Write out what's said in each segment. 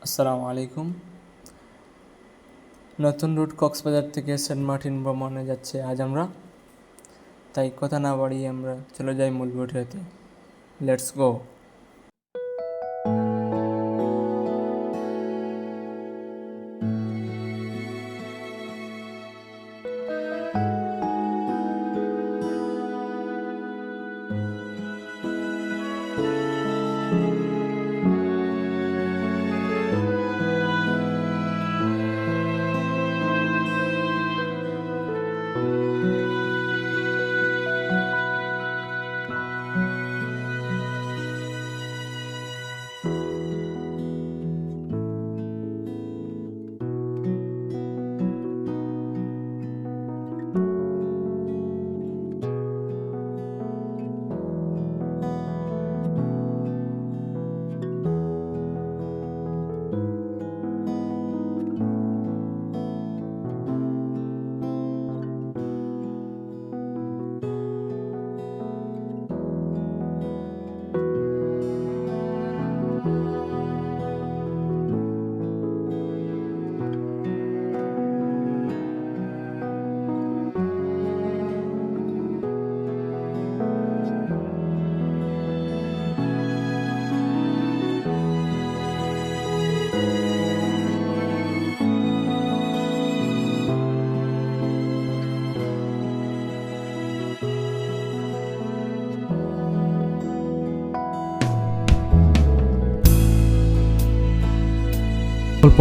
আসসালামু আলাইকুম। নতুন রুট কক্সবাজার থেকে সেন্ট মার্টিন ভ্রমণে যাচ্ছে আজ আমরা। তাই কথা না বাড়িয়ে আমরা চলে যাই মূল ভিডিওতে। Let's go.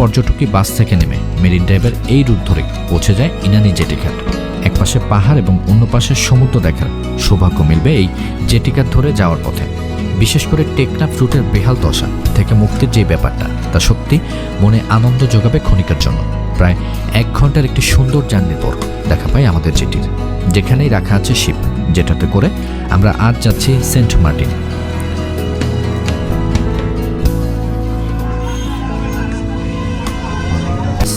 পর্যটকই বাস থেকে নেমে মেরিন ড্রাইভের এই রুট ধরে পৌঁছে যায় ইনানি জেটিঘাট। এক পাশে পাহাড় এবং অন্য পাশে সমুদ্র দেখার সৌভাগ্য মিলবে এই জেটিঘাট ধরে যাওয়ার পথে। বিশেষ করে টেকনাফ রুটের বেহাল দশা থেকে মুক্তির যে ব্যাপারটা, তা সত্যি মনে আনন্দ যোগাবে ক্ষণিকের জন্য। প্রায় 1 ঘন্টার একটি সুন্দর জার্নির পর দেখা পাই আমাদের জেটির, যেখানেই রাখা আছে শিপ, যেটাতে করে আমরা আজ যাচ্ছি সেন্ট মার্টিন।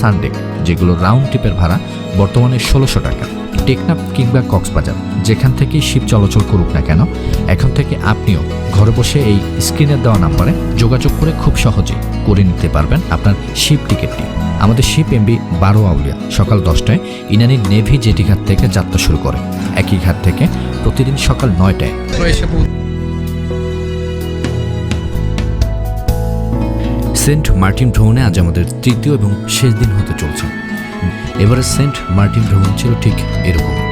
সানডে, যেগুলো রাউন্ড ট্রিপের ভাড়া বর্তমানে 1600 টাকা। টেকনাফ কিংবা কক্সবাজার যেখান থেকেই শিপ চলাচল করুক না কেন, এখন থেকে আপনিও ঘরে বসে এই স্ক্রিনের দেওয়া নাম্বারে যোগাযোগ করে খুব সহজেই করে নিতে পারবেন আপনার শিপ টিকিটটি। আমাদের শিপ এমবি 12 আউলিয়া সকাল 10টায় ইনানি নেভি জেটিঘাট থেকে যাত্রা শুরু করে। একই ঘাট থেকে প্রতিদিন সকাল 9টায় সেন্ট মার্টিন ভ্রমণে আজ আমাদের তৃতীয় এবং শেষ দিন হতে চলছে। এবারে সেন্ট মার্টিন ভ্রমণ ছিল ঠিক এরকম।